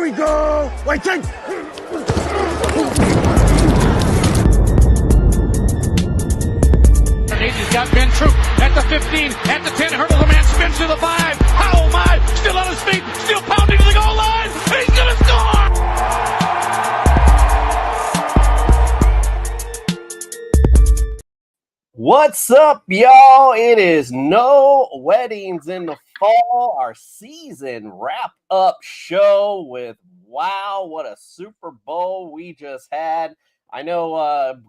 we go. Wait, take. He's got Ben Troupe at the 15, at the 10, hurdles the man, spins to the 5. Oh my, still on his feet, still pounding to the goal line. He's gonna score! What's up, y'all? It is No Weddings in the Fall, our season wrap-up show with, wow, what a Super Bowl we just had. I know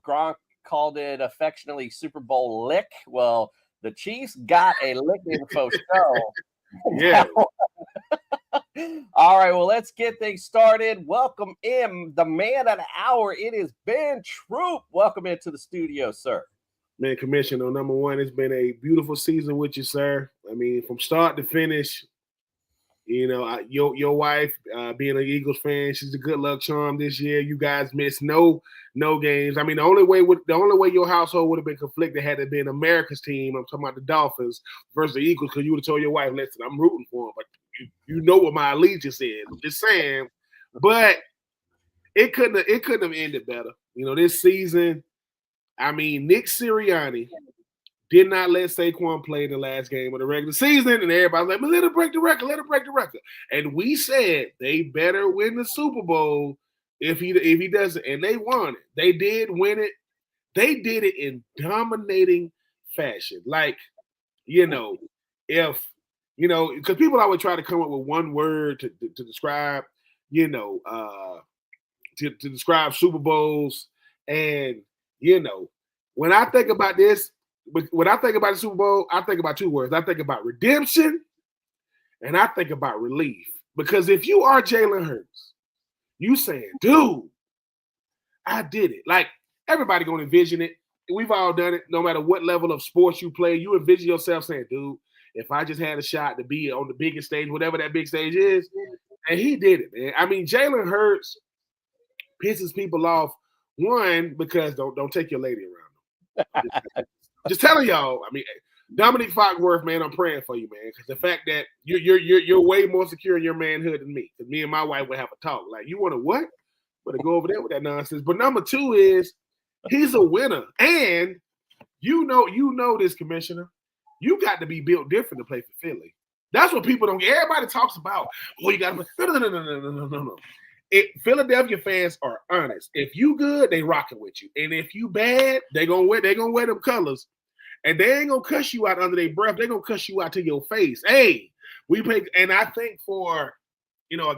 Gronk called it affectionately Super Bowl lick. Well, the Chiefs got a lick info show. Yeah. All right, well, let's get things started. Welcome in the man of the hour. It is Ben Troupe. Welcome into the studio, sir. Man, Commissioner, number one, it's been a beautiful season with you, sir. I mean, from start to finish, you know, your wife, being an Eagles fan, she's a good luck charm this year. You guys missed no games. I mean, the only way your household would have been conflicted had it been America's team. I'm talking about the Dolphins versus the Eagles, because you would have told your wife, "Listen, I'm rooting for them," but you know what my allegiance is. I'm just saying, but it couldn't have ended better. You know, this season. I mean, Nick Sirianni did not let Saquon play in the last game of the regular season, and everybody's like, "But let him break the record, let him break the record." And we said they better win the Super Bowl if he doesn't, and they won it. They did win it. They did it in dominating fashion. Like, because people always try to come up with one word to describe, to describe Super Bowls. And when I think about this, when I think about the Super Bowl, I think about two words. I think about redemption and I think about relief. Because if you are Jalen Hurts, you saying, "Dude, I did it." Like, everybody gonna envision it. We've all done it. No matter what level of sports you play, you envision yourself saying, "Dude, if I just had a shot to be on the biggest stage, whatever that big stage is." And he did it, man. I mean, Jalen Hurts pisses people off. One, because don't take your lady around them. Just telling y'all. I mean, Dominic Foxworth, man, I'm praying for you, man, because the fact that you're way more secure in your manhood than me. Because me and my wife would have a talk. Like, you want to what? Better go over there with that nonsense. But number two is he's a winner, and you know this, Commissioner. You got to be built different to play for Philly. That's what people don't get. Everybody talks about. Oh, you got to. No. Philadelphia fans are honest. If you good, they rocking with you, and if you bad, they gonna wear them colors, and they ain't gonna cuss you out under their breath. They gonna cuss you out to your face. Hey, we pay, and I think for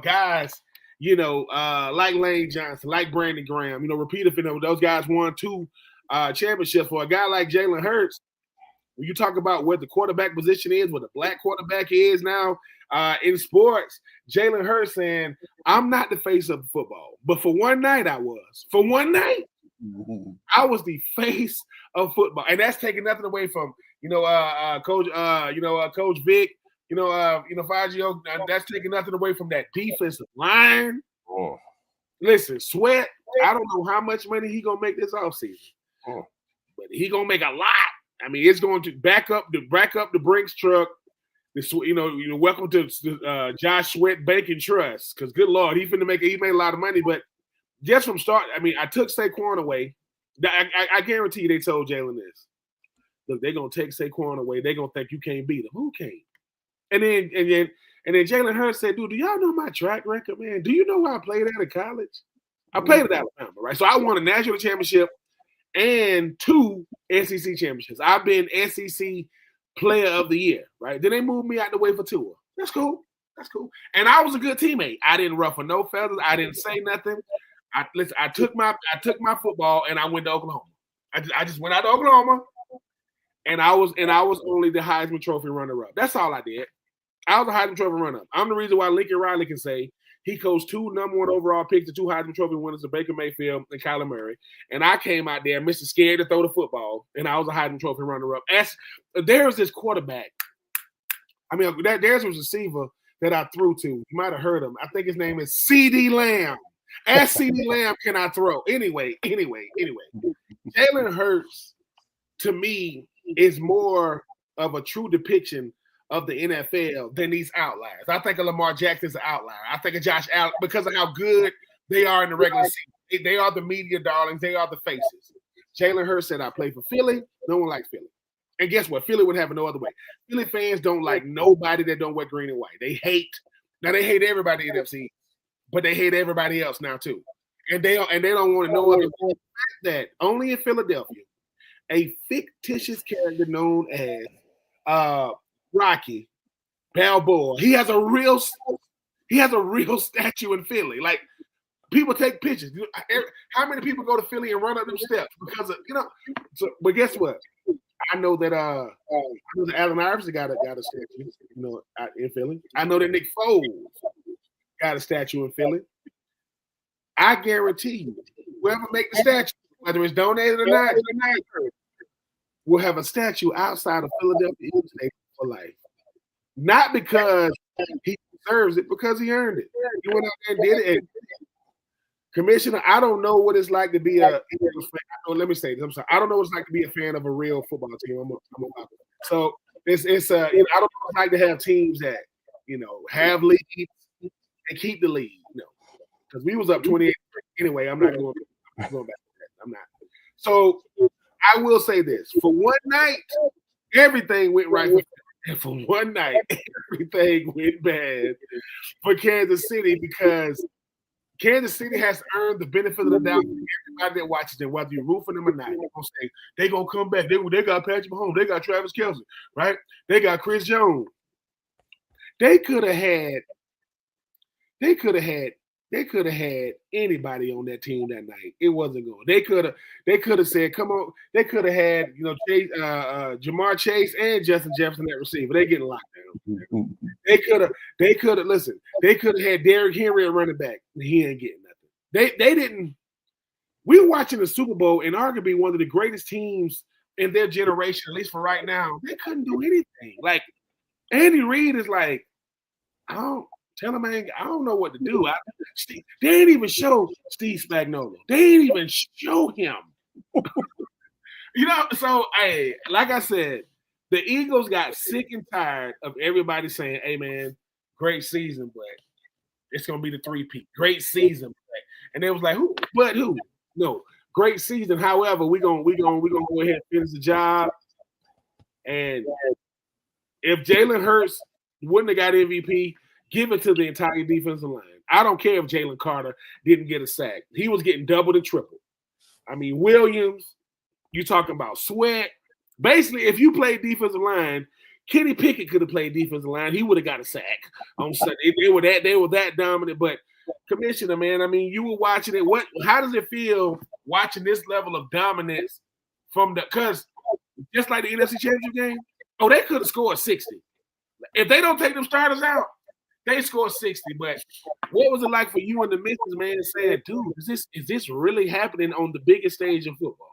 guys, like Lane Johnson, like Brandon Graham, repeat offender. Those guys won 2 championships. For a guy like Jalen Hurts, when you talk about what the quarterback position is, what the black quarterback is now in sports, Jalen Hurts saying, "I'm not the face of football, but for one night I was. For one night, I was the face of football," and that's taking nothing away from Coach Vic, Fangio. That's taking nothing away from that defensive line. Oh. Listen, Sweat. I don't know how much money he gonna make this offseason, but he gonna make a lot. I mean, it's going to back up the Brinks truck. Welcome to Josh Sweat Bacon Trust. Because good Lord, he made a lot of money. But just from start, I mean, I took Saquon away. I guarantee you they told Jalen this. Look, they're gonna take Saquon away. They're gonna think you can't beat him. Who can't? And then Jalen Hurts said, "Dude, do y'all know my track record, man? Do you know where I played at in college? I played at Alabama, right? So I won a national championship and 2 SEC championships. I've been SEC Player of the Year, right? Then they moved me out the way for Tua. That's cool. And I was a good teammate. I didn't ruffle no feathers. I didn't say nothing. I took my football and I went to Oklahoma. I just went out to Oklahoma, and I was only the Heisman Trophy runner-up. That's all I did. I was a Heisman Trophy runner-up. I'm the reason why Lincoln Riley can say he coached 2 number 1 overall picks and 2 Heisman Trophy winners of Baker Mayfield and Kyler Murray. And I came out there, Mr. Scared to throw the football, and I was a Heisman Trophy runner-up. There's this quarterback. I mean, there's a receiver that I threw to. You might have heard him. I think his name is C.D. Lamb. Ask C.D. Lamb, can I throw? Anyway. Jalen Hurts, to me, is more of a true depiction of the NFL than these outliers. I think of Lamar Jackson's an outlier. I think of Josh Allen because of how good they are in the regular season. They are the media darlings. They are the faces. Jalen Hurts said, I play for Philly. No one likes Philly. And guess what? Philly would have it no other way. Philly fans don't like nobody that don't wear green and white. They hate everybody in NFC, but they hate everybody else now too. And they don't want to know other than that only in Philadelphia, a fictitious character known as Rocky Balboa. He has a real statue in Philly. Like, people take pictures. How many people go to Philly and run up them steps because of but guess what? I know that Allen Iverson got a statue, out in Philly. I know that Nick Foles got a statue in Philly. I guarantee you, whoever make the statue, whether it's donated or not, will have a statue outside of Philadelphia for life. Not because he deserves it, because he earned it. He went out there and did it. And Commissioner, I don't know what it's like to be a Eagles fan. Let me say this. I'm sorry. I don't know what it's like to be a fan of a real football team. So it's I don't know what it's like to have teams that have leads and keep the lead. Because we was up 28. Anyway, I'm not going back to that. I'm not. So I will say this: for one night, everything went right. And for one night, everything went bad for Kansas City because Kansas City has earned the benefit of the doubt from everybody that watches them, whether you're root for them or not. They're gonna say they're gonna come back. They got Patrick Mahomes, they got Travis Kelce, right? They got Chris Jones. They could have had anybody on that team that night. It wasn't going. They could have said, "Come on." They could have had Jamar Chase and Justin Jefferson at receiver. They getting locked down. They could have. Listen. They could have had Derrick Henry at running back. He ain't getting nothing. They didn't. We were watching the Super Bowl and arguably one of the greatest teams in their generation, at least for right now. They couldn't do anything. Like Andy Reid is like, tell him I don't know what to do. They didn't even show Steve Spagnuolo. They didn't even show him. So, hey, like I said, the Eagles got sick and tired of everybody saying, hey, man, great season, but it's going to be the three-peat. Great season, but. And they was like, who? But who? No, great season. However, we're gonna go ahead and finish the job. And if Jalen Hurts wouldn't have got MVP, give it to the entire defensive line. I don't care if Jalen Carter didn't get a sack. He was getting doubled and tripled. I mean, Williams, you talking about Sweat. Basically, if you played defensive line, Kenny Pickett could have played defensive line. He would have got a sack on Sunday. They were that dominant. But Commissioner, man, I mean, you were watching it. How does it feel watching this level of dominance because just like the NFC Championship game, they could have scored 60. If they don't take them starters out, they scored 60. But what was it like for you and the missus, man, saying, dude, is this really happening on the biggest stage of football?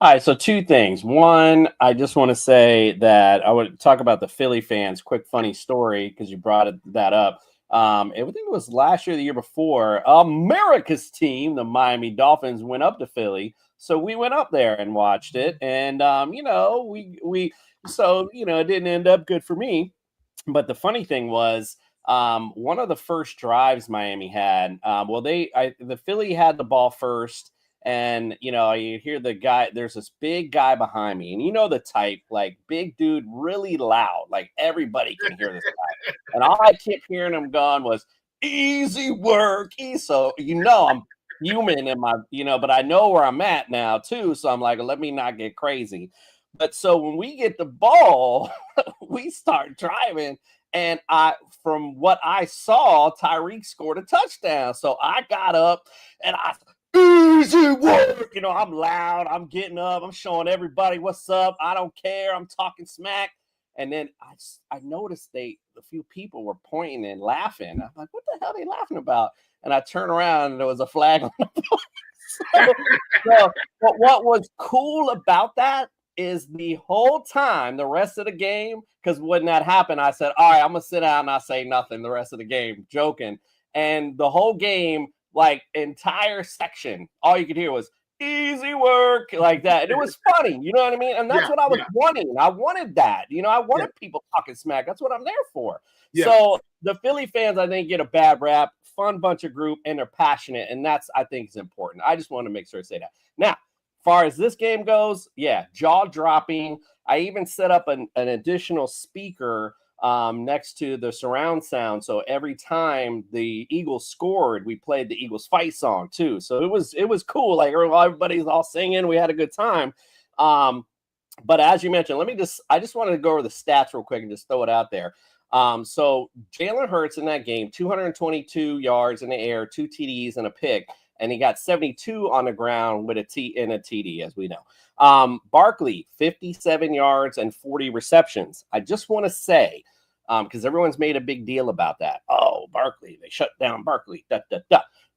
All right, so two things. One, I just want to say that I would talk about the Philly fans. Quick funny story because you brought that up. I think it was last year, the year before. America's team, the Miami Dolphins, went up to Philly, so we went up there and watched it. And it didn't end up good for me. But the funny thing was, one of the first drives Miami had, the Philly had the ball first. And, you hear the guy, there's this big guy behind me. And the type, like big dude, really loud. Like everybody can hear this guy. And all I kept hearing him going was, easy work. So, I'm human in my, but I know where I'm at now too. So I'm like, let me not get crazy. But so when we get the ball, we start driving. And from what I saw, Tyreek scored a touchdown. So I got up and easy work. I'm loud. I'm getting up. I'm showing everybody what's up. I don't care. I'm talking smack. And then I noticed a few people were pointing and laughing. I'm like, what the hell are they laughing about? And I turn around and there was a flag on the ball. But what was cool about that is the whole time, the rest of the game, because when that happened, I said, all right, I'm going to sit down and not say nothing the rest of the game, joking. And the whole game, like entire section, all you could hear was easy work, like that. And it was funny, you know what I mean? And that's what I was wanting. I wanted that. I wanted people talking smack. That's what I'm there for. Yeah. So the Philly fans, I think, get a bad rap. Fun bunch of group, and they're passionate, and that's, I think, is important. I just want to make sure I say that. Now, far as this game goes, jaw dropping. I even set up an additional speaker next to the surround sound. So every time the Eagles scored, we played the Eagles fight song too. So it was cool. Like everybody's all singing. We had a good time. But as you mentioned, I just wanted to go over the stats real quick and just throw it out there. So Jalen Hurts in that game, 222 yards in the air, 2 TDs and a pick. And he got 72 on the ground with a TD, as we know. Barkley, 57 yards and 40 receptions. I just want to say, because everyone's made a big deal about that. Oh, Barkley, they shut down Barkley.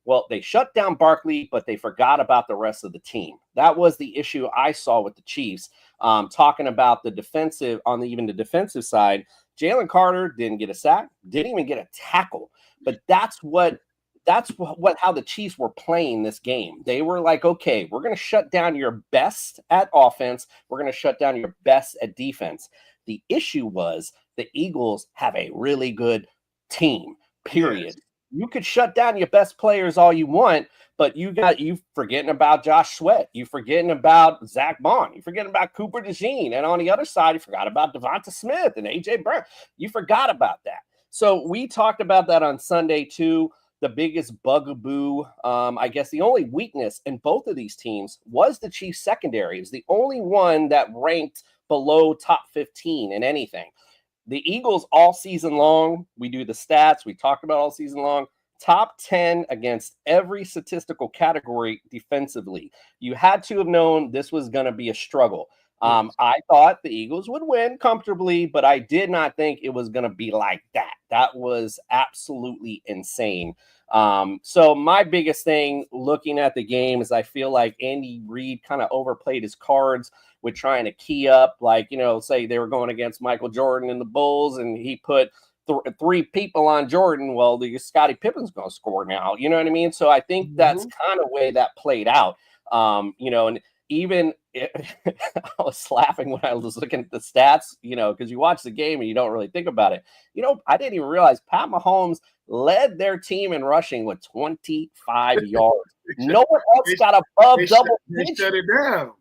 Well, they shut down Barkley, but they forgot about the rest of the team. That was the issue I saw with the Chiefs. Talking about the defensive, even the defensive side, Jalen Carter didn't get a sack, didn't even get a tackle. But that's how the Chiefs were playing this game. They were like, okay, we're going to shut down your best at offense. We're going to shut down your best at defense. The issue was the Eagles have a really good team, period. Yes. You could shut down your best players all you want, but you forgetting about Josh Sweat. You forgetting about Zach Bond. You forgetting about Cooper DeJean. And on the other side, you forgot about Devonta Smith and A.J. Brown. You forgot about that. So we talked about that on Sunday too. The biggest bugaboo, I guess the only weakness in both of these teams was the Chiefs secondary. It's the only one that ranked below top 15 in anything. The Eagles all season long, we do the stats, we talked about all season long, top 10 against every statistical category defensively. You had to have known this was going to be a struggle. I thought the Eagles would win comfortably, but I did not think it was going to be like that. That was absolutely insane. So my biggest thing looking at the game is I feel like Andy Reid kind of overplayed his cards with trying to key up, like, say they were going against Michael Jordan and the Bulls, and he put 3 people on Jordan. Well, the Scottie Pippen's going to score now. You know what I mean? So I think that's kind of the way that played out. And even I was laughing when I was looking at the stats, because you watch the game and you don't really think about it. I didn't even realize Pat Mahomes led their team in rushing with 25 yards. No one else got above double digits. They shut it down.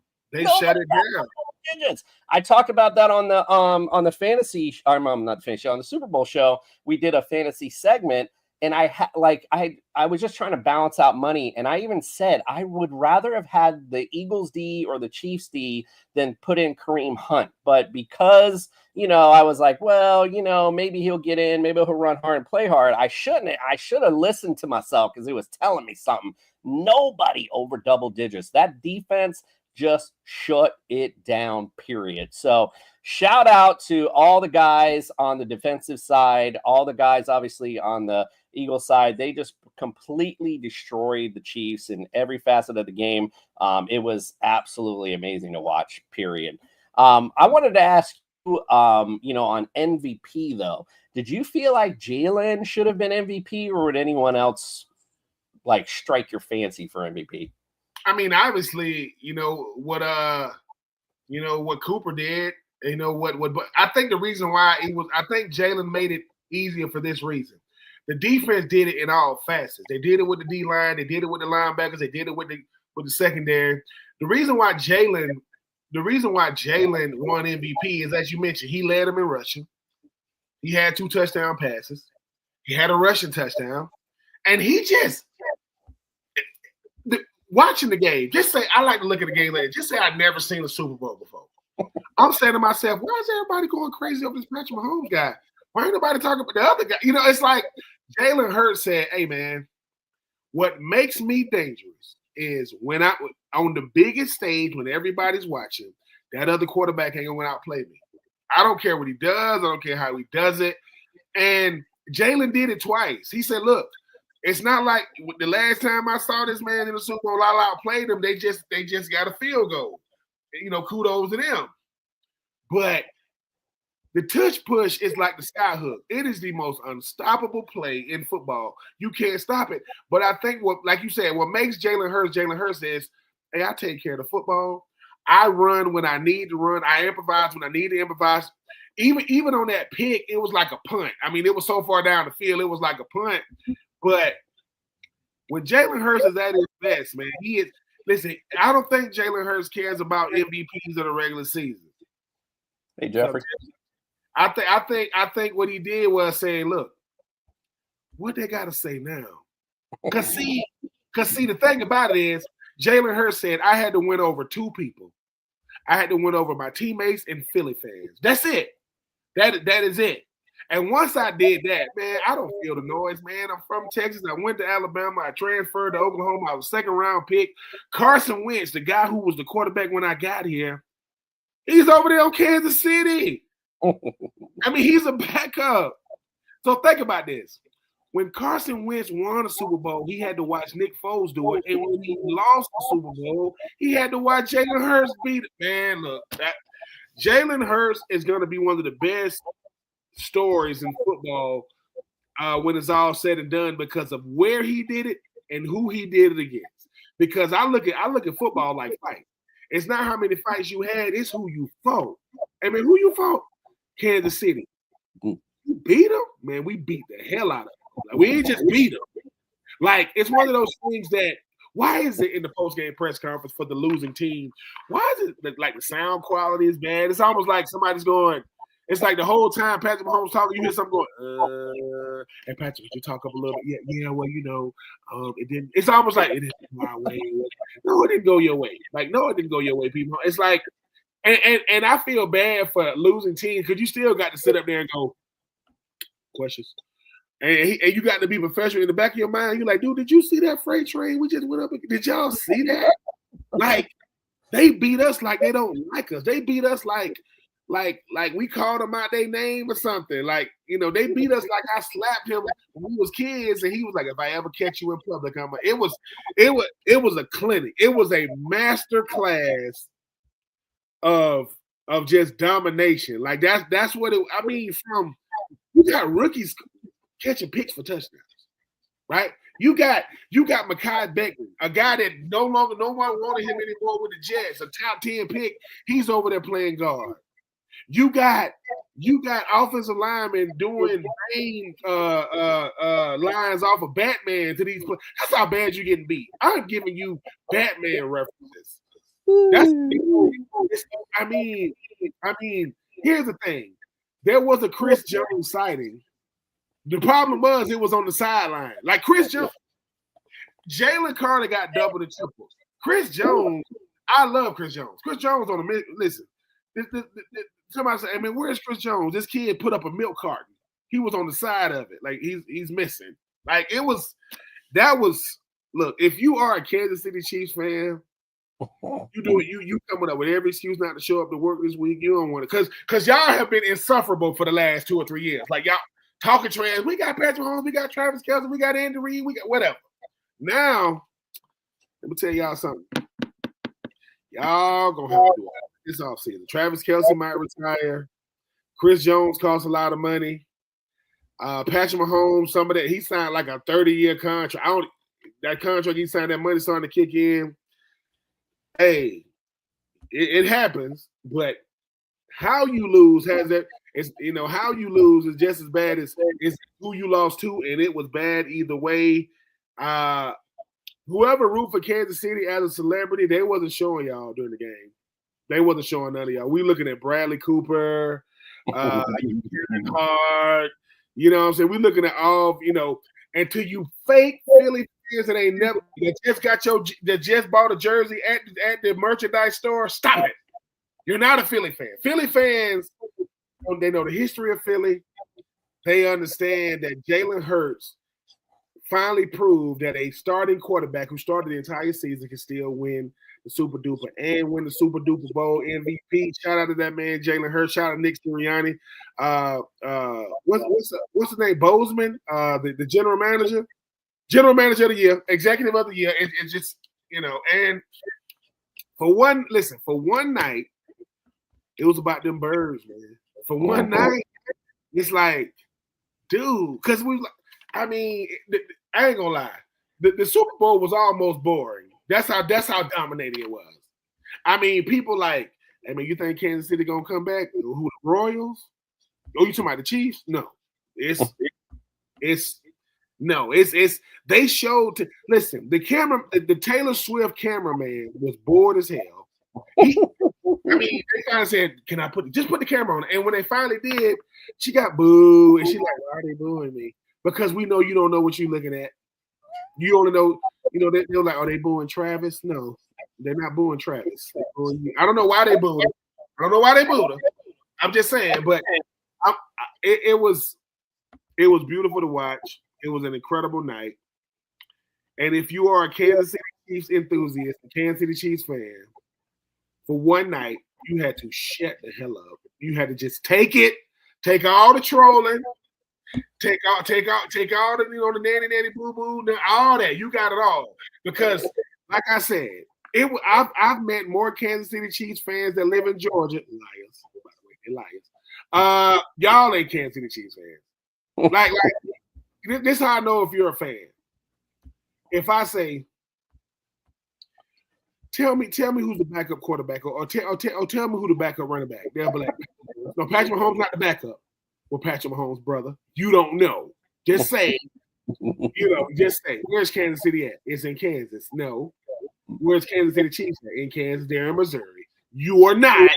Shut it down. Digits. I talked about that on the fantasy, not the fantasy show, on the Super Bowl show. We did a fantasy segment. And I was just trying to balance out money. And I even said I would rather have had the Eagles D or the Chiefs D than put in Kareem Hunt. But because, I was like, well, maybe he'll get in, maybe he'll run hard and play hard. I should have listened to myself because it was telling me something. Nobody over double digits. That defense just shut it down, period. So shout out to all the guys on the defensive side, all the guys obviously on the Eagles side. They just completely destroyed the Chiefs in every facet of the game. It was absolutely amazing to watch, period. I wanted to ask you, on MVP though, did you feel like Jalen should have been MVP, or would anyone else strike your fancy for MVP? I mean, obviously, what Cooper did, but I think the reason why I think Jalen made it easier for this reason. The defense did it in all facets. They did it with the D line, they did it with the linebackers, they did it with the secondary. The reason why Jalen won MVP is, as you mentioned, he led them in rushing. He had 2 touchdown passes. He had a rushing touchdown, and he just watching the game, just say, I like to look at the game later. Just say I've never seen a Super Bowl before. I'm saying to myself, why is everybody going crazy over this Patrick Mahomes guy? Why ain't nobody talking about the other guy? It's like Jalen Hurts said, hey, man, what makes me dangerous is when I on the biggest stage, when everybody's watching, that other quarterback ain't going to outplay me. I don't care what he does. I don't care how he does it. And Jalen did it twice. He said, look, it's not like the last time I saw this man in the Super Bowl, I outplayed him. They just got a field goal. Kudos to them. But the touch push is like the sky hook. It is the most unstoppable play in football. You can't stop it. But I think like you said, what makes Jalen Hurts is hey, I take care of the football. I run when I need to run. I improvise when I need to improvise. Even on that pick, it was like a punt. I mean, it was so far down the field, it was like a punt. But when Jalen Hurts is at his best, man, he is. Listen, I don't think Jalen Hurts cares about MVPs of the regular season. Hey, Jeffrey. I think what he did was saying, look, what they got to say now? Cause see, the thing about it is, Jalen Hurts said I had to win over two people. I had to win over my teammates and Philly fans. That's it. That is it. And once I did that, man, I don't feel the noise, man. I'm from Texas. I went to Alabama. I transferred to Oklahoma. I was a second-round pick. Carson Wentz, the guy who was the quarterback when I got here, he's over there on Kansas City. I mean, he's a backup. So think about this. When Carson Wentz won a Super Bowl, he had to watch Nick Foles do it. And when he lost the Super Bowl, he had to watch Jalen Hurts beat it. Man, look, Jalen Hurts is going to be one of the best stories in football when it's all said and done because of where he did it and who he did it against. Because I look at football like fight. It's not how many fights you had, it's who you fought. I mean, who you fought? Kansas City. You beat them? Man, we beat the hell out of them. Like, we ain't just beat them. Like, it's one of those things that, why is it in the post-game press conference for the losing team? Why is it like the sound quality is bad? It's almost like somebody's going, it's like the whole time Patrick Mahomes talking, you hear something going, and Patrick, would you talk up a little bit? Yeah, well, you know, it didn't. It's almost like it didn't go our way. No, it didn't go your way. Like, no, it didn't go your way, people. It's like, and I feel bad for losing teams because you still got to sit up there and go, questions. And you got to be professional in the back of your mind. You're like, dude, did you see that freight train we just went up? Did y'all see that? Like, they beat us like they don't like us. They beat us like we called them out their name or something. Like, you know, they beat us like I slapped him when we was kids, and he was like, if I ever catch you in public, I'm like, it was a clinic. It was a master class of just domination. Like that's what it. I mean, from you got rookies catching picks for touchdowns, right? You got Mekhi Becton, a guy that no one wanted him anymore with the Jets, a top 10 pick. He's over there playing guard. You got offensive linemen doing name lines off of Batman to these players. That's how bad you're getting beat. I'm giving you Batman references. I mean, here's the thing. There was a Chris Jones sighting. The problem was it was on the sideline. Like Chris Jones, Jalen Carter got double the triple. Chris Jones, I love Chris Jones. Chris Jones on the listen. Somebody said, I mean, where's Chris Jones? This kid put up a milk carton. He was on the side of it. Like he's missing. Like that was look, if you are a Kansas City Chiefs fan, you coming up with every excuse not to show up to work this week. You don't want to because y'all have been insufferable for the last 2 or 3 years. Like y'all talking trash. We got Patrick Mahomes, we got Travis Kelce, we got Andy Reid, we got whatever. Now, let me tell y'all something. Y'all gonna have to do it this offseason. Travis Kelce might retire. Chris Jones costs a lot of money. Patrick Mahomes, some of that, he signed like a 30-year contract. That contract he signed, that money starting to kick in. Hey, it happens, but how you lose has that. It's how you lose is just as bad as who you lost to, and it was bad either way. Whoever root for Kansas City as a celebrity, they wasn't showing y'all during the game. They wasn't showing none of y'all. We looking at Bradley Cooper, Hart. You know what I'm saying? We looking at all, until you fake Philly fans that ain't never that just bought a jersey at the merchandise store. Stop it. You're not a Philly fan. Philly fans, they know the history of Philly. They understand that Jalen Hurts finally proved that a starting quarterback who started the entire season can still win the Super Duper and win the Super Duper Bowl MVP. Shout out to that man, Jalen Hurts. Shout out to Nick Sirianni. What's his name? Bozeman, the general manager of the year, executive of the year. It's just, and for one night, it was about them birds, man. For one night, it's like, dude, because I ain't gonna lie. The Super Bowl was almost boring. That's how dominating it was. I mean, people like, I mean, you think Kansas City gonna come back? Who, the Royals? Oh, you talking about the Chiefs? No, it's they showed. Listen, the Taylor Swift cameraman was bored as hell. I mean, they kind of said, "Can I put the camera on?" And when they finally did, she got booed, and she's like, "Why are they booing me?" Because we know you don't know what you're looking at. You only know, they're like, "Are they booing Travis?" No, they're not booing Travis. They're booing you. I don't know why they booed him. I don't know why they booed him. I'm just saying, but it was beautiful to watch. It was an incredible night. And if you are a Kansas City Chiefs enthusiast, a Kansas City Chiefs fan, for one night, you had to shut the hell up. You had to just take it, take all the trolling, take all the the nanny boo boo, all that. You got it all. Because, like I said, I've met more Kansas City Chiefs fans that live in Georgia. Liars, by the way, they're liars. Y'all ain't Kansas City Chiefs fans. Like this is how I know if you're a fan. If I say, tell me who's the backup quarterback, or tell me who the backup running back. They'll be like, no, Patrick Mahomes not the backup. Well, Patrick Mahomes' brother. You don't know. Just say, just say, where's Kansas City at? It's in Kansas. No. Where's Kansas City Chiefs at? In Kansas, they're in Missouri. You are not a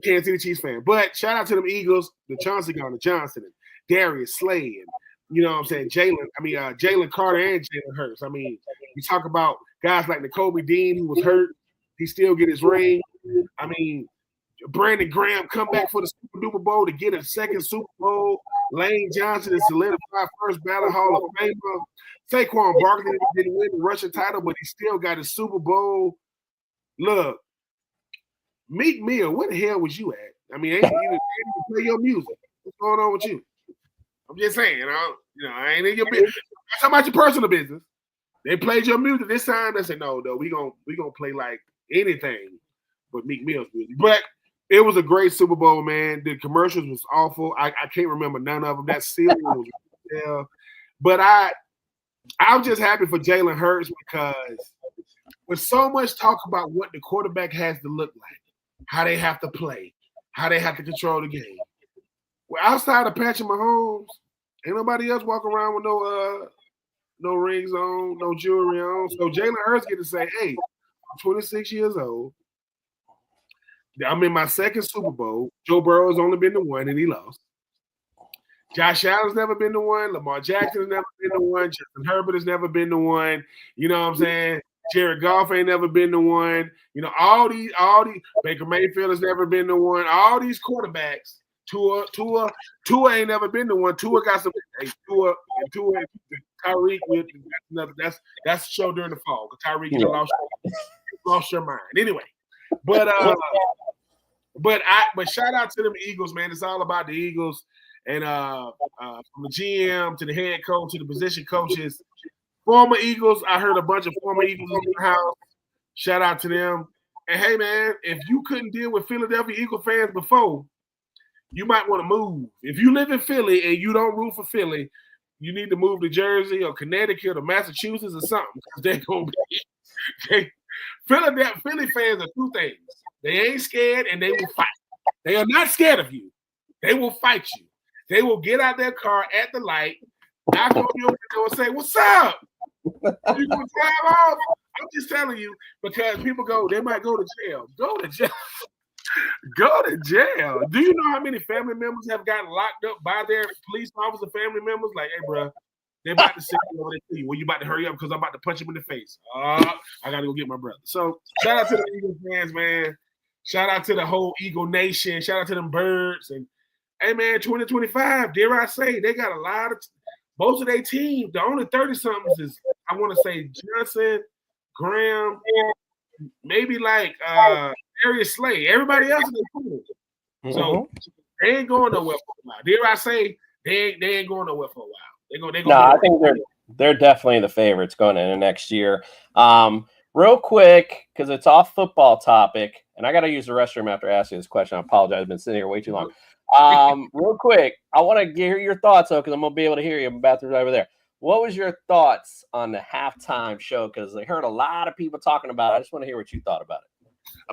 Kansas City Chiefs fan. But shout out to them Eagles, the Chauncey Gardner Johnson, and Darius Slay, and you know what I'm saying, Jalen Carter and Jalen Hurts. I mean, you talk about guys like Nakobe Dean, who was hurt. He still get his ring. I mean, Brandon Graham come back for the Super Duper Bowl to get a second Super Bowl. Lane Johnson is solidified first ballot Hall of Famer. Saquon Barkley didn't win the rushing title, but he still got a Super Bowl. Look, Meek Mill, where the hell was you at? I mean, ain't even play your music. What's going on with you? I'm just saying, I ain't in your business. Talk about your personal business. They played your music this time. They said, no, we gonna play like anything but Meek Mill's music. But it was a great Super Bowl, man. The commercials was awful. I can't remember none of them. That ceiling was hell. But I'm just happy for Jalen Hurts because with so much talk about what the quarterback has to look like, how they have to play, how they have to control the game. Well, outside of Patrick Mahomes, ain't nobody else walking around with no rings on, no jewelry on. So Jalen Hurts get to say, hey, I'm 26 years old. I'm in my second Super Bowl. Joe Burrow's only been to one, and he lost. Josh Allen's never been to one. Lamar Jackson has never been to one. Justin Herbert has never been to one. You know what I'm saying? Jared Goff ain't never been to one. All these Baker Mayfield has never been to one. All these quarterbacks. Tua ain't never been to one. Tua got some. Tua and Tyreek with that's the show during the fall. Tyreek lost your mind anyway. But shout out to them Eagles, man. It's all about the Eagles, and from the GM to the head coach to the position coaches, former Eagles. I heard a bunch of former Eagles in the house. Shout out to them. And hey, man, if you couldn't deal with Philadelphia Eagle fans before, you might want to move. If you live in Philly and you don't root for Philly, you need to move to Jersey or Connecticut or Massachusetts or something. They're gonna be Philly fans are two things. They ain't scared and they will fight. They are not scared of you. They will fight you. They will get out their car at the light, knock on your window and say, "What's up?" You gonna drive off? I'm just telling you because people they might go to jail. Go to jail. Go to jail. Do you know how many family members have gotten locked up by their police officer family members? Like, hey, bro, they're about to send you over there to you. Well, you about to hurry up because I'm about to punch him in the face. I got to go get my brother. So shout out to the Eagle fans, man. Shout out to the whole Eagle Nation. Shout out to them birds. And, hey, man, 2025, dare I say, they got a lot of most of their team. The only 30-somethings is, I want to say, Johnson, Graham, maybe like Darius Slay. Everybody else is cool. So they ain't going nowhere for a while. Dare I say, they ain't going nowhere for a while. They I think they're definitely the favorites going into next year. Real quick, because it's off football topic, and I got to use the restroom after asking this question. I apologize. I've been sitting here way too long. Real quick, I want to hear your thoughts, though, because I'm going to be able to hear you. My bathroom's over there. what was your thoughts on the halftime show? Because I heard a lot of people talking about it. I just want to hear what you thought about it.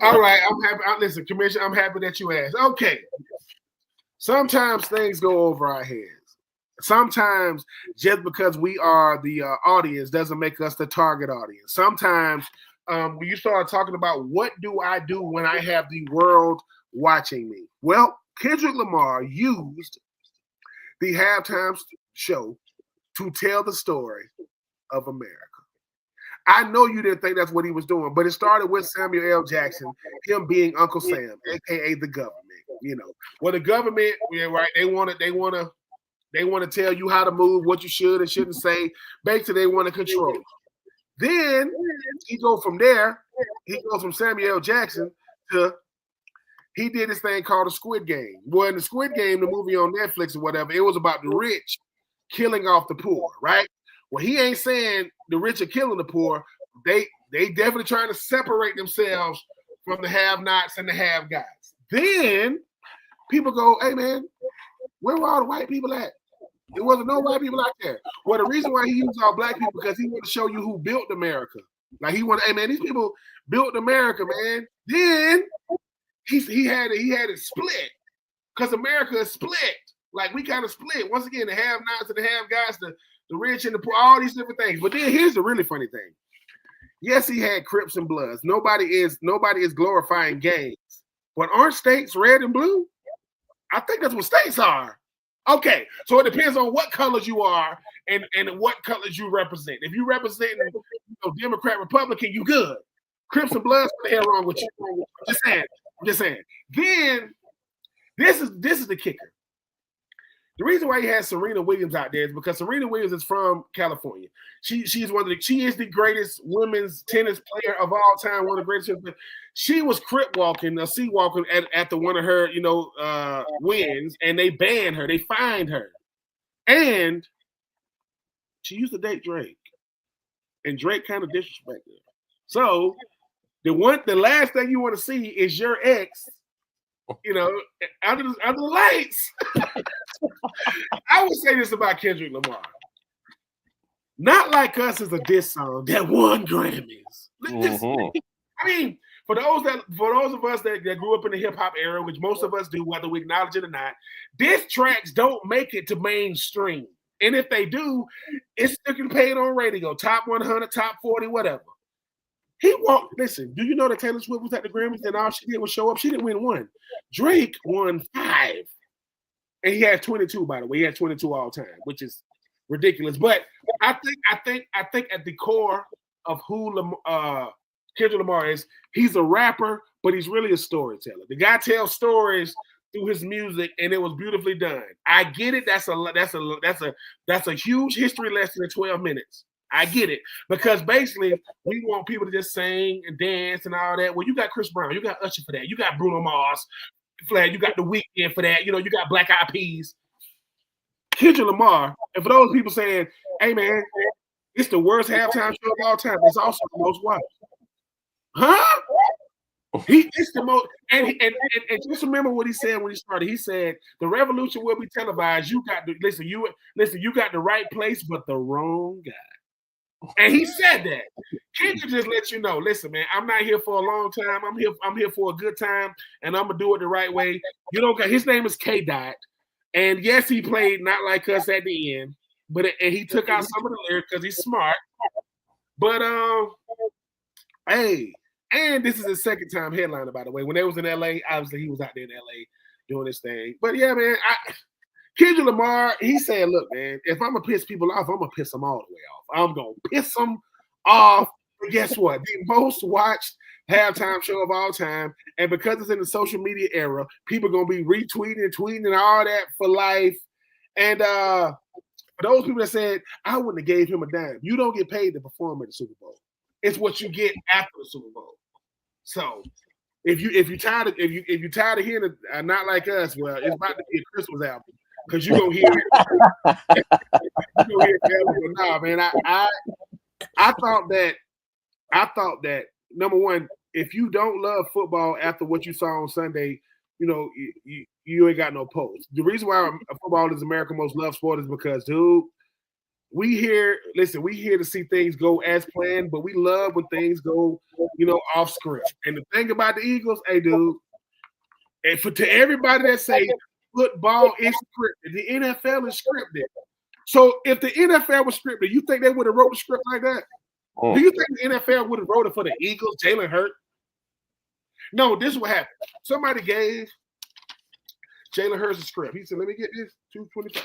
All right, I'm happy. Listen, Commissioner, I'm happy that you asked. Okay. Sometimes things go over our heads. Sometimes just because we are the audience doesn't make us the target audience. Sometimes when you start talking about what do I do when I have the world watching me? Well, Kendrick Lamar used the halftime show to tell the story of America. I know you didn't think that's what he was doing, but it started with Samuel L. Jackson, him being Uncle Sam, aka the government. You know, well, the government, yeah, right? They want to tell you how to move, what you should and shouldn't say. Basically, they want to control. Then he goes from there. He goes from Samuel L. Jackson to he did this thing called the Squid Game. Well, in the Squid Game, the movie on Netflix or whatever, it was about the rich killing off the poor, right? Well, he ain't saying the rich are killing the poor. They definitely trying to separate themselves from the have-nots and the have-guys. Then people go, hey, man, where were all the white people at? There wasn't no white people out there. Well, the reason why he used all black people because he wanted to show you who built America. Like he wanted, hey, man, these people built America, man. Then he had it split because America is split. Like we kind of split. Once again, the have-nots and the have-guys, the rich and the poor, all these different things. But then here's the really funny thing. Yes, he had Crips and Bloods. Nobody is glorifying gangs. But aren't states red and blue? I think that's what states are. Okay, so it depends on what colors you are and what colors you represent. If you represent Democrat, Republican, you good. Crips and Bloods, what the hell wrong with you? I'm just saying. Then this is the kicker. The reason why he has Serena Williams out there is because Serena Williams is from California. She is the greatest women's tennis player of all time, one of the greatest. She was crip walking, sea walking at the one of her, wins, and they banned her. They fined her, and she used to date Drake, and Drake kind of disrespected her. So the last thing you want to see is your ex, under the lights. I would say this about Kendrick Lamar. Not Like Us is a diss song that won Grammys. Mm-hmm. I mean, for those of us that grew up in the hip hop era, which most of us do, whether we acknowledge it or not, diss tracks don't make it to mainstream. And if they do, it's still paid on radio, top 100, top 40, whatever. Listen, do you know that Taylor Swift was at the Grammys and all she did was show up? She didn't win one. Drake won 5. And he had 22, by the way. He had 22 all time, which is ridiculous. But I think at the core of who Kendrick Lamar is, he's a rapper, but he's really a storyteller. The guy tells stories through his music, and it was beautifully done. I get it. That's a huge history lesson in 12 minutes. I get it. Because basically, we want people to just sing and dance and all that. Well, you got Chris Brown. You got Usher for that. You got Bruno Mars. Flag, you got The Weeknd for that. You got Black Eyed Peas. Kendrick Lamar, and for those people saying, hey, man, it's the worst halftime show of all time, it's also the most watched. Huh? It's the most, and just remember what he said when he started. He said, the revolution will be televised. You got the right place, but the wrong guy. And he said that. Kendrick just let you know, listen, man, I'm not here for a long time. I'm here for a good time, and I'm gonna do it the right way. His name is K Dot, and yes, he played Not Like Us at the end, and he took out some of the lyrics because he's smart. But hey, and this is his second time headliner, by the way. When they was in LA, obviously he was out there in LA doing this thing. But yeah, man, Kendrick Lamar, he said, look, man, if I'm going to piss people off, I'm going to piss them all the way off. I'm going to piss them off. But guess what? The most watched halftime show of all time. And because it's in the social media era, people are going to be retweeting and tweeting and all that for life. And for those people that said, I wouldn't have gave him a dime. You don't get paid to perform at the Super Bowl. It's what you get after the Super Bowl. So if you're tired of hearing it, Not Like Us, well, it's about to be a Christmas album. Because you're gonna hear it. Nah, man. I thought that number one, if you don't love football after what you saw on Sunday, you ain't got no pulse. The reason why football is America's most loved sport is because, dude, we here to see things go as planned, but we love when things go, off script. And the thing about the Eagles, hey, dude, and to everybody that say football is scripted, the NFL is scripted. So if the NFL was scripted, you think they would have wrote the script like that? Do you think the NFL would have wrote it for the Eagles, Jalen Hurts? No, this is what happened. Somebody gave Jalen Hurts a script. He said, let me get this, 225.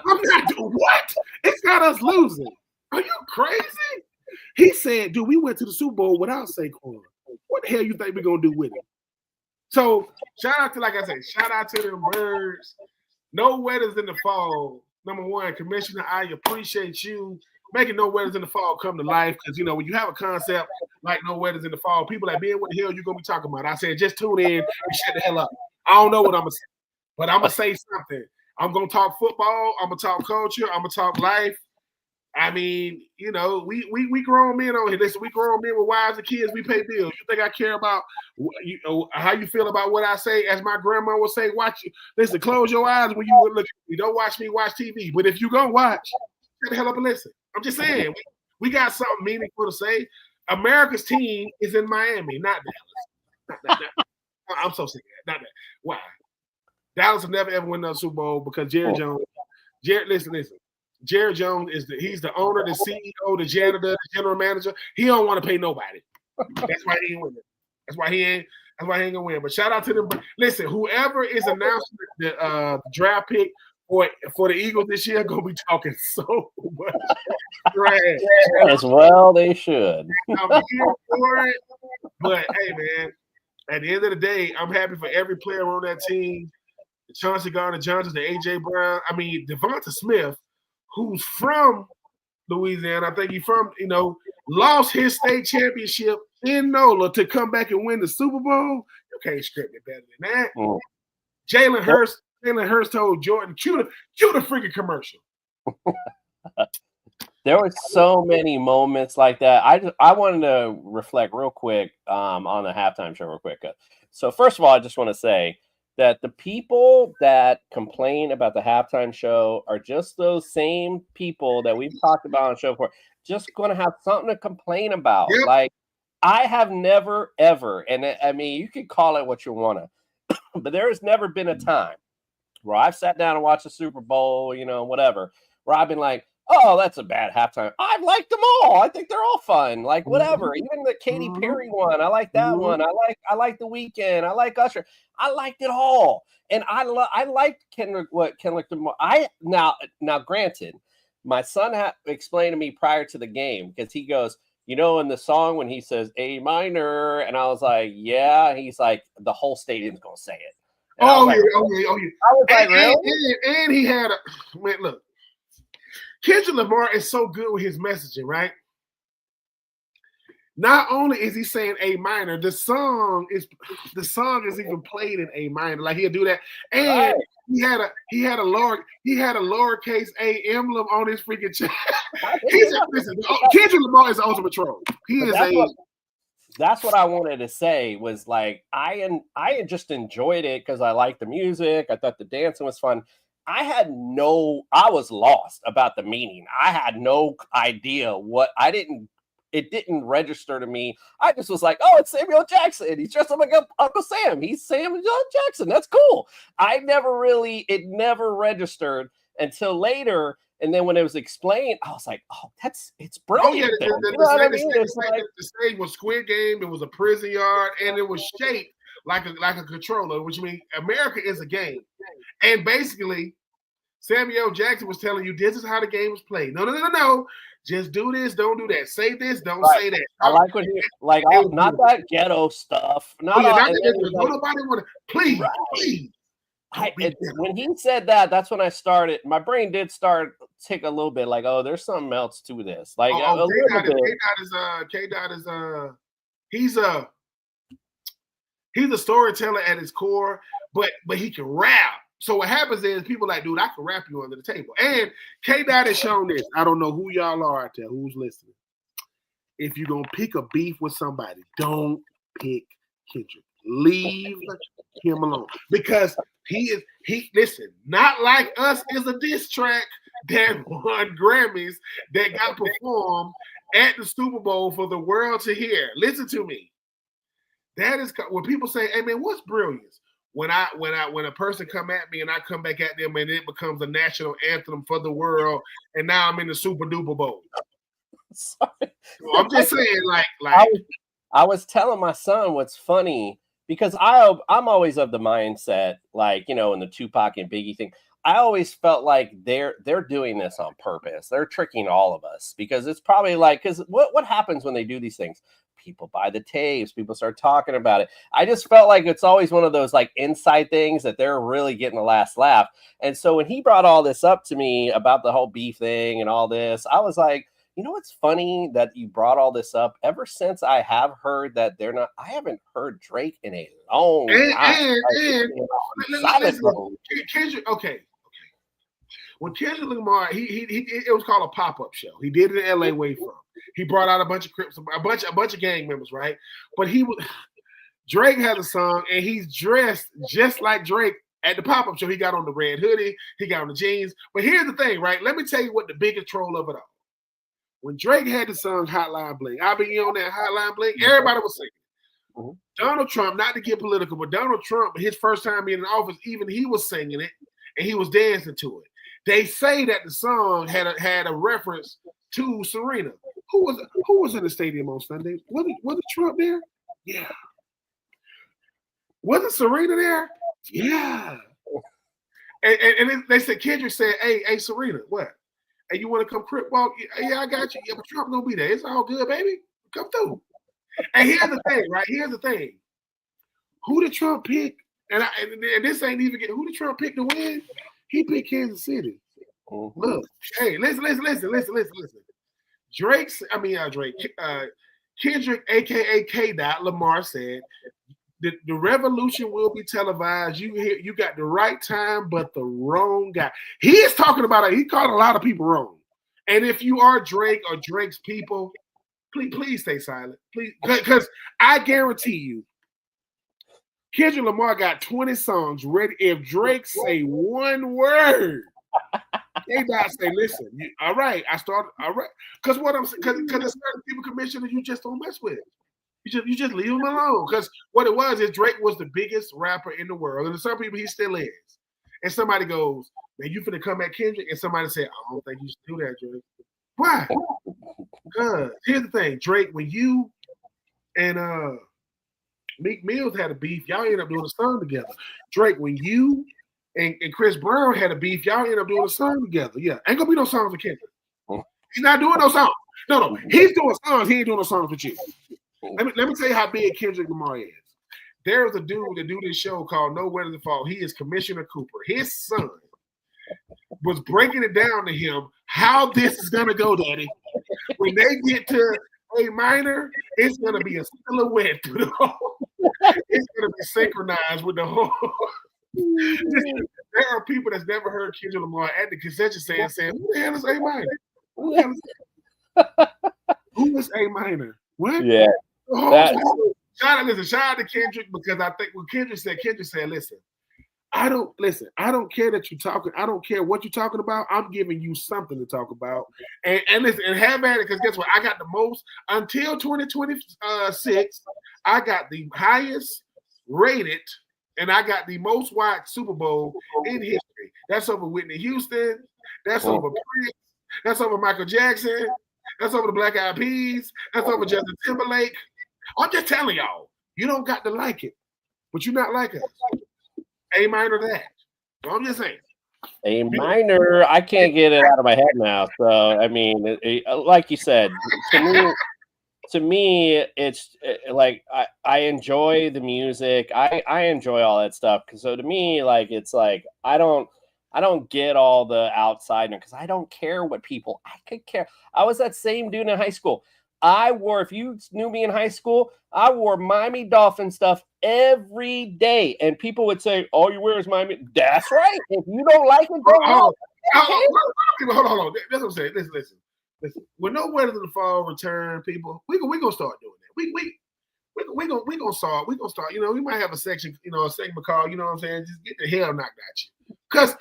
I'm not doing what? It's got us losing. Are you crazy? He said, dude, we went to the Super Bowl without Saquon. What the hell you think we're going to do with it? So shout out to them birds. No weathers in the fall. Number one, Commissioner, I appreciate you making no weathers in the fall come to life, because when you have a concept like no weathers in the fall, people like, man, what the hell you gonna be talking about? I said, just tune in and shut the hell up. I don't know what I'm gonna say, but I'm gonna say something. I'm gonna talk football. I'm gonna talk culture. I'm gonna talk life. I mean, we grown men on here. Listen, we grown men with wives and kids. We pay bills. You think I care about how you feel about what I say? As my grandma would say, listen, close your eyes when you look at me. Don't watch me watch TV. But if you gonna watch, shut the hell up and listen. I'm just saying, we got something meaningful to say. America's team is in Miami, not Dallas. I'm so sick of that. Not that. Why? Dallas will never ever win another Super Bowl because Jerry Jones. Listen. Jerry Jones he's the owner, the CEO, the janitor, the general manager. He don't want to pay nobody. That's why he ain't winning. That's why he ain't gonna win. But shout out to them. Listen, whoever is announcing the draft pick for the Eagles this year gonna be talking so much trash. As well they should. I'm here for it. But hey, man, at the end of the day, I'm happy for every player on that team. The Chauncey Gardner-Johnson, the A.J. Brown. I mean, Devonta Smith, who's from Louisiana. I think he's from, lost his state championship in NOLA to come back and win the Super Bowl. You can't script it better than that. Jalen Hurts told Jordan, cue the freaking commercial. There were so many moments like that. I wanted to reflect real quick on the halftime show real quick. So first of all, I just want to say that the people that complain about the halftime show are just those same people that we've talked about on the show before, just going to have something to complain about. Yep. Like, I have never, ever, and I mean, you can call it what you want to, but there has never been a time where I've sat down and watched the Super Bowl, whatever, where I've been like, oh, that's a bad halftime. I like them all. I think they're all fun. Like, whatever. Even the Katy Perry one, I like that one. I like The Weeknd. I like Usher. I liked it all. And I liked Kendrick Lamar. Now, granted, my son explained to me prior to the game, because he goes, in the song when he says A minor, and I was like, yeah. He's like, the whole stadium's going to say it. And oh, yeah. I was like, really? And he had look. Kendrick Lamar is so good with his messaging, right? Not only is he saying A minor, the song is even played in A minor. Like, he'll do that, and right. he had a lowercase A emblem on his freaking chest. Listen, Kendrick Lamar is the ultimate troll. That's what I wanted to say. Was like I just enjoyed it because I liked the music. I thought the dancing was fun. I was lost about the meaning. I had no idea it didn't register to me. I just was like, oh, it's Samuel Jackson. He's dressed up like Uncle Sam. He's Samuel Jackson. That's cool. It never registered until later. And then when it was explained, I was like, oh, it's brilliant. Oh, yeah. The stage was Squid Game. It was a prison yard, and it was shaped like a controller, which means America is a game. And basically, Samuel Jackson was telling you this is how the game was played. No. Just do this, don't do that. Say this, don't say that. I like what not that ghetto stuff. Nobody want to. Please, please. When he said that, that's when I started. My brain did start tick a little bit. Like, oh, there's something else to this. Like, K-Dot is he's a storyteller at his core, but he can rap. So what happens is people like, dude, I can rap you under the table. And K-Dot has shown this. I don't know who y'all are out there, who's listening. If you're going to pick a beef with somebody, don't pick Kendrick. Leave him alone. Because Listen, Not Like Us is a diss track that won Grammys that got performed at the Super Bowl for the world to hear. Listen to me. That is when people say, "Hey man, what's brilliance?" When a person come at me and I come back at them and it becomes a national anthem for the world, and now I'm in the Super Duper Bowl. Sorry. So I'm just saying, I was telling my son what's funny because I'm always of the mindset, like, you know, in the Tupac and Biggie thing. I always felt like they're doing this on purpose. They're tricking all of us because it's probably like, because what happens when they do these things? People buy the tapes, people start talking about it. I just felt like it's always one of those like inside things that they're really getting the last laugh. And so when he brought all this up to me about the whole beef thing and all this, I was like, you know what's funny that you brought all this up? Ever since I have heard that I haven't heard Drake in a long time. Okay. When Kendrick Lamar, it was called a pop-up show. He did it in LA where he's from. He brought out a bunch of Crips, a bunch of gang members, right? But Drake has a song and he's dressed just like Drake at the pop-up show. He got on the red hoodie, he got on the jeans. But here's the thing, right? Let me tell you what the biggest troll of it all. When Drake had the song Hotline Bling, I be on that Hotline Bling, everybody was singing. Mm-hmm. Donald Trump, not to get political, but Donald Trump, his first time being in office, even he was singing it and he was dancing to it. They say that the song had a reference to Serena. Who was in the stadium on Sunday? Was it Trump there? Yeah. Wasn't Serena there? Yeah. And they said, Kendrick said, hey, Serena, what? Hey, you want to come crip walk? Yeah, I got you. Yeah, but Trump gonna be there. It's all good, baby. Come through. And here's the thing, right? Here's the thing. Who did Trump pick? And this ain't even who did Trump pick to win? He picked Kansas City. Mm-hmm. Look, hey, listen. Kendrick, aka K. Lamar said, the revolution will be televised. You got the right time, but the wrong guy. He is talking about it. He called a lot of people wrong. And if you are Drake or Drake's people, please stay silent. Please, because I guarantee you, Kendrick Lamar got 20 songs ready. If Drake say one word, they not say, listen, all right, all right. Because there's certain people commissioners you just don't mess with. You just leave him alone. Because what it was is Drake was the biggest rapper in the world. And to some people, he still is. And somebody goes, man, you finna come at Kendrick? And somebody say, I don't think you should do that, Drake. Why? Because here's the thing, Drake, when you and Meek Mills had a beef, y'all ended up doing a song together. Drake, when you and Chris Brown had a beef, y'all ended up doing a song together. Yeah, ain't gonna be no songs with Kendrick. He's not doing no songs. No, he's doing songs. He ain't doing no songs with you. Let me tell you how big Kendrick Lamar is. There's a dude that do this show called Nowhere to Fall. He is Commissioner Cooper. His son was breaking it down to him how this is gonna go, Daddy. When they get to A minor, it's gonna be a silhouette through the whole. It's gonna be synchronized with the whole. There are people that's never heard Kendrick Lamar at the concession stand saying, "Who the hell is A minor? Who is A minor? What?" Yeah. Shout out to Kendrick, because I think what Kendrick said, listen, I don't care that you're talking. I don't care what you're talking about. I'm giving you something to talk about. And listen, and have at it, because guess what? I got the most until 2026. I got the highest rated, and I got the most watched Super Bowl in history. That's over Whitney Houston. That's over Prince. That's over Michael Jackson. That's over the Black Eyed Peas. That's over Justin Timberlake. I'm just telling y'all, you don't got to like it, but you're not like us. A minor that. So I'm just saying. A minor, I can't get it out of my head now. So I mean, like you said, to me, it's like I enjoy the music. I enjoy all that stuff. So to me, like it's like I don't get all the outside because I don't care what people. I could care. I was that same dude in high school. If you knew me in high school, I wore Miami Dolphin stuff every day. And people would say, all you wear is Miami. That's right. If you don't like it, hold on. That's what I'm saying. Listen. When Nowhere to the Fall return, people, we gonna start doing that. we gonna start. We gonna start. You know, we might have a section. You know, a segment called. You know what I'm saying? Just get the hell knocked at you. Cause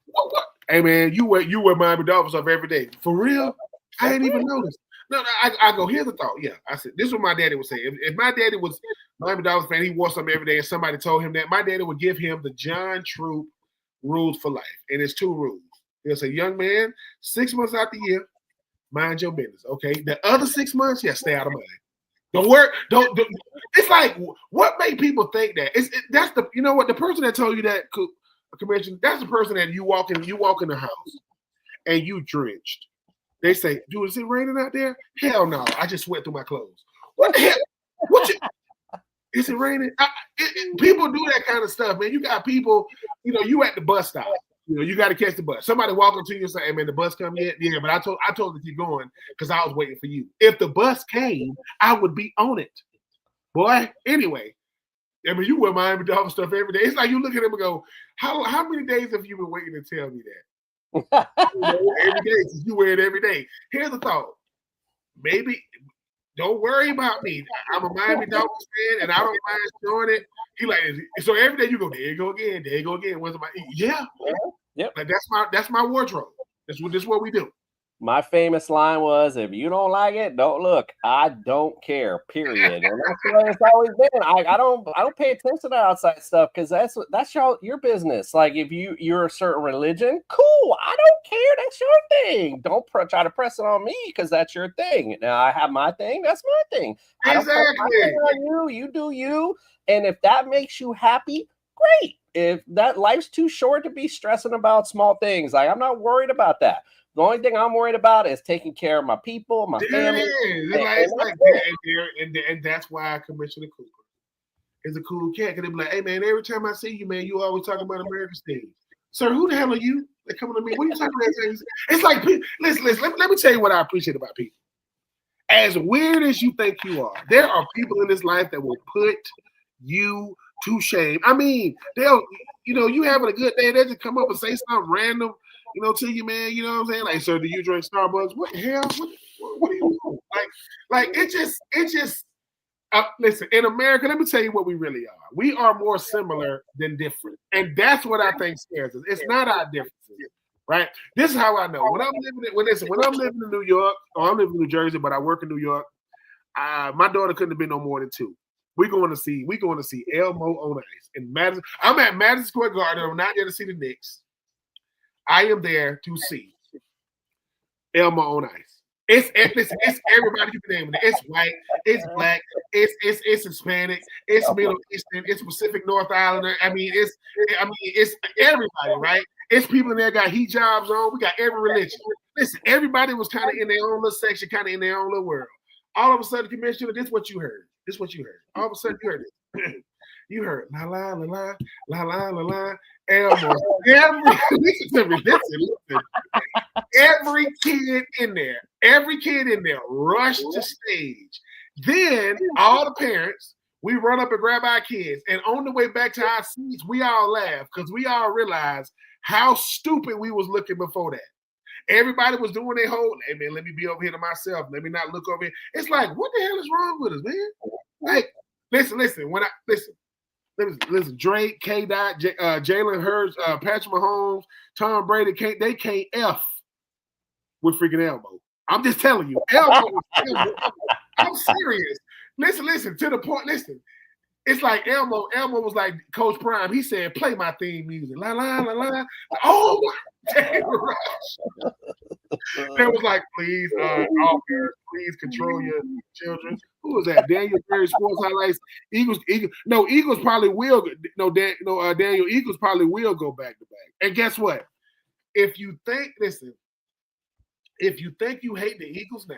what? Hey man, you wear Miami Dolphins stuff every day for real? I ain't even noticed. No, I go. Here's the thought. Yeah, I said this is what my daddy would say. If my daddy was Miami Dolphins fan, he wore something every day, and somebody told him that, my daddy would give him the John Troupe rules for life, and it's 2 rules. He'll say, young man, 6 months out the year, mind your business. Okay, the other 6 months, yeah, stay out of mine. Don't work. Don't. It's like what make people think that? That's the you know what the person that told you that convention. That's the person that you walk in the house and you drenched. They say, dude, is it raining out there? Hell no. I just sweat through my clothes. What the hell? Is it raining? People do that kind of stuff, man. You got people, you know, you at the bus stop. You know, you got to catch the bus. Somebody walking to you and say, hey, man, the bus come yet? Yeah, but I told them to keep going because I was waiting for you. If the bus came, I would be on it. Boy, anyway, I mean, you wear Miami Dolphins stuff every day. It's like you look at them and go, how many days have you been waiting to tell me that? Every day, since you wear it every day. Here's the thought. Maybe don't worry about me. I'm a Miami Dolphins fan, and I don't mind showing it. He like so every day you go, there you go again, there you go again. What's my Yep. Like that's my wardrobe. This is what we do. My famous line was, if you don't like it, don't look. I don't care, period. And that's the way it's always been. I don't pay attention to outside stuff because that's your business. Like if you're a certain religion, cool. I don't care. That's your thing. Don't try to press it on me because that's your thing. Now I have my thing. That's my thing. Exactly. I don't put my thing on you. You do you. And if that makes you happy, great. If that life's too short to be stressing about small things, like I'm not worried about that. The only thing I'm worried about is taking care of my people, my family. And that's why Commissioner Cooper is a cool cat. Because they be like, hey, man, every time I see you, man, you always talking about America's team. Sir, who the hell are you? They're coming to me. What are you talking about? It's like, listen, let me tell you what I appreciate about people. As weird as you think you are, there are people in this life that will put you to shame. I mean, they'll, you know, you having a good day, they just come up and say something random, you know, to you, man. You know what I'm saying? Like, sir, do you drink Starbucks? What the hell? What do you do? Like it just. Listen, in America, let me tell you what we really are. We are more similar than different, and that's what I think scares us. It's not our differences, right? This is how I know. When I'm living in New York, or I'm living in New Jersey, but I work in New York. My daughter couldn't have been no more than 2. We're going to see Elmo on ice in Madison. I'm at Madison Square Garden. I'm not there to see the Knicks. I am there to see Elmo on ice. It's everybody you can name it. It's white, it's black, it's Hispanic, it's Middle Eastern, it's Pacific North Islander. I mean, it's everybody, right? It's people in there got hijabs on. We got every religion. Listen, everybody was kind of in their own little section, kind of in their own little world. All of a sudden, Commissioner, this is what you heard. All of a sudden, you heard it. You heard la la la la la la la la. Elmo. Listen. Every kid in there rushed to stage. Then all the parents, we run up and grab our kids, and on the way back to our seats, we all laugh because we all realized how stupid we was looking before that. Everybody was doing their whole, hey man, let me be over here to myself. Let me not look over here. It's like, what the hell is wrong with us, man? Like, listen. Listen, Drake, K-Dot, Jalen Hurts, Patrick Mahomes, Tom Brady, they can't F with freaking Elmo. I'm just telling you, Elmo. I'm serious. Listen, to the point, listen. It's like Elmo was like Coach Prime. He said, play my theme music. La, la, la, la. Oh, damn rush. They was like, please, all parents, please control your children. Who was that? Daniel Berry Sports Highlights. Eagles probably will. Daniel Eagles probably will go back to back. And guess what? If you think you hate the Eagles now,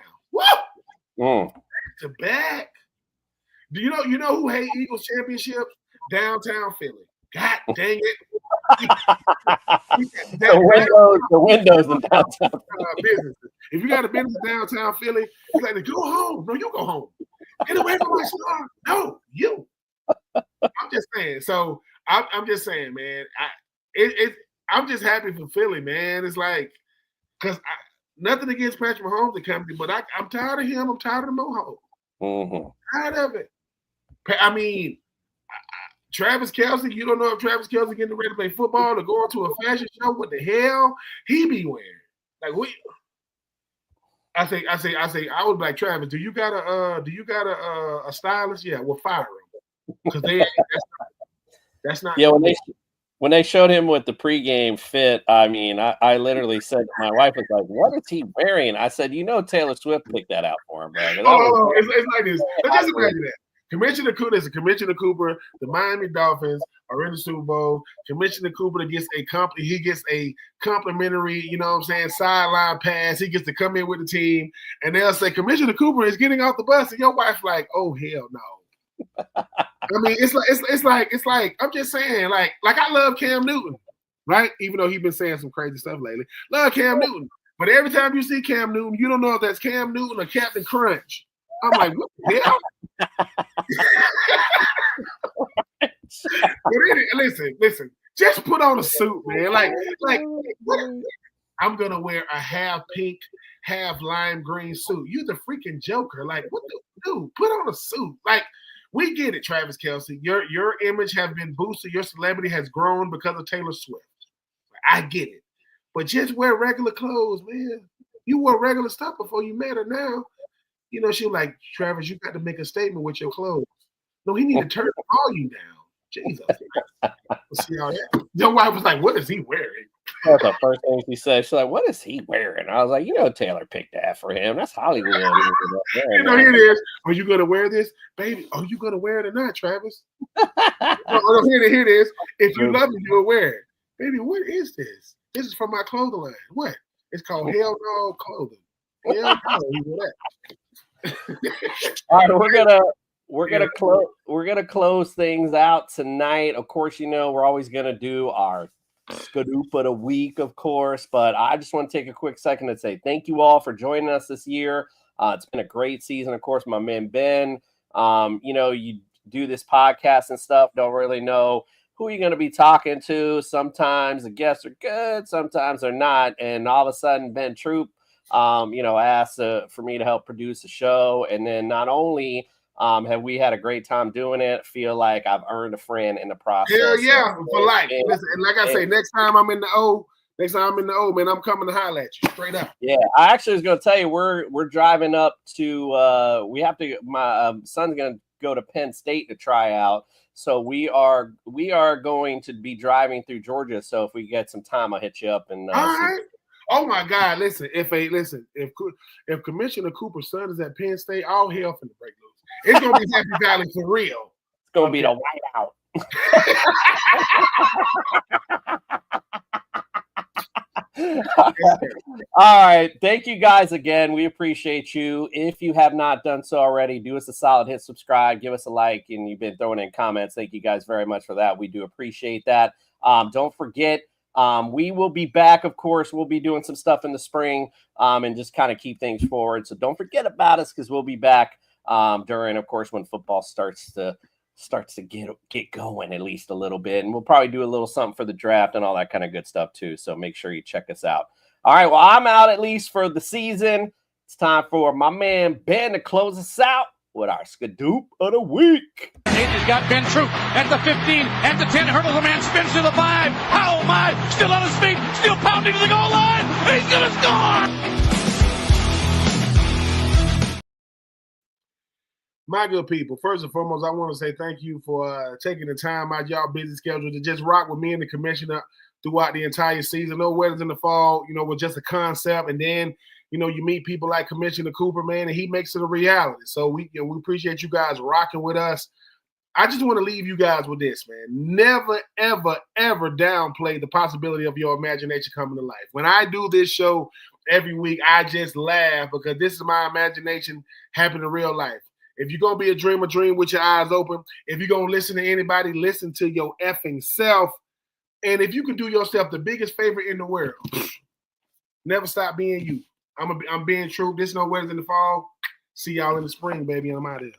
back to back. Do you know who hate Eagles championships? Downtown Philly. God dang it. The windows in downtown businesses. If you got a business in downtown Philly, you got to go home. No, you go home. Get away from my star. No, you. I'm just saying. So I'm just saying, man. I'm just happy for Philly, man. It's like, because nothing against Patrick Mahomes and company, but I'm tired of him. I'm tired of the Mohawk. Tired of it. I mean, Travis Kelce, you don't know if Travis Kelce getting ready to play football or going to a fashion show. What the hell he be wearing? Like we. I say, I would be like, Travis, do you got a stylist? Yeah, we'll fire him because that's not. Yeah, when they showed him with the pregame fit, I mean, I literally said to my wife, was like, "What is he wearing?" I said, Taylor Swift picked that out for him, bro. It's like this. Let's just imagine that. Commissioner Cooper, the Miami Dolphins are in the Super Bowl. Commissioner Cooper gets a complimentary, sideline pass. He gets to come in with the team, and they'll say Commissioner Cooper is getting off the bus, and your wife's like, "Oh hell no." I mean, it's like I'm just saying, like I love Cam Newton, right? Even though he's been saying some crazy stuff lately, love Cam Newton. But every time you see Cam Newton, you don't know if that's Cam Newton or Captain Crunch. I'm like, what the hell? Listen. Just put on a suit, man. Like what? I'm gonna wear a half pink, half lime green suit. You the freaking Joker. Like, what dude? Put on a suit. Like, we get it, Travis Kelce. Your image has been boosted. Your celebrity has grown because of Taylor Swift. I get it, but just wear regular clothes, man. You wore regular stuff before you met her. Now. She was like, Travis, you got to make a statement with your clothes. No, he need to turn the volume down. Jesus. See how that. Your wife was like, what is he wearing? That's the first thing she said. She's like, what is he wearing? I was like, Taylor picked that for him. That's Hollywood. Here it is. Are you going to wear this? Baby, are you going to wear it or not, Travis? Here it is. If you love it, you'll wear it. Baby, what is this? This is from my clothing line. What? It's called Hell No Clothing. Hell no, you do that. All right, we're gonna close things out tonight. Of course, we're always gonna do our Scoop of the week, of course. But I just want to take a quick second to say thank you all for joining us this year. It's been a great season. Of course, my man Ben. You do this podcast and stuff. Don't really know who you're going to be talking to. Sometimes the guests are good, sometimes they're not. And all of a sudden, Ben Troupe. Asked for me to help produce the show. And then not only have we had a great time doing it, feel like I've earned a friend in the process. Hell yeah, for life. Listen, and like I say, next time I'm in the O, man, I'm coming to holler at you straight up. Yeah, I actually was going to tell you, we're driving up to, my son's going to go to Penn State to try out. So we are going to be driving through Georgia. So if we get some time, I'll hit you up and all right. Oh my God! Listen, if Commissioner Cooper's son is at Penn State, all hell finna break loose. It's gonna be Happy Valley for real. It's gonna be the whiteout. All right. Thank you guys again. We appreciate you. If you have not done so already, do us a solid, hit subscribe, give us a like, and you've been throwing in comments. Thank you guys very much for that. We do appreciate that. Don't forget. We will be back, of course. We'll be doing some stuff in the spring and just kind of keep things forward. So don't forget about us because we'll be back during, of course, when football starts to get going at least a little bit. And we'll probably do a little something for the draft and all that kind of good stuff too. So make sure you check us out. All right. Well, I'm out at least for the season. It's time for my man Ben to close us out with our Scoop of the week. He's got Ben Troupe at the 15, at the 10, hurdles the man, spins to the 5. Oh my, still on his feet, still pounding to the goal line. He's going to score. My good people, first and foremost, I want to say thank you for taking the time out of y'all busy schedule to just rock with me and the commissioner throughout the entire season. No weddings in the fall, was just a concept. And then, you meet people like Commissioner Cooper, man, and he makes it a reality. So we appreciate you guys rocking with us. I just want to leave you guys with this, man. Never, ever, ever downplay the possibility of your imagination coming to life. When I do this show every week, I just laugh because this is my imagination happening in real life. If you're going to be a dreamer, dream with your eyes open. If you're going to listen to anybody, listen to your effing self. And if you can do yourself the biggest favor in the world, never stop being you. I'm being true. This no weddings in the fall. See y'all in the spring, baby. I'm out of here.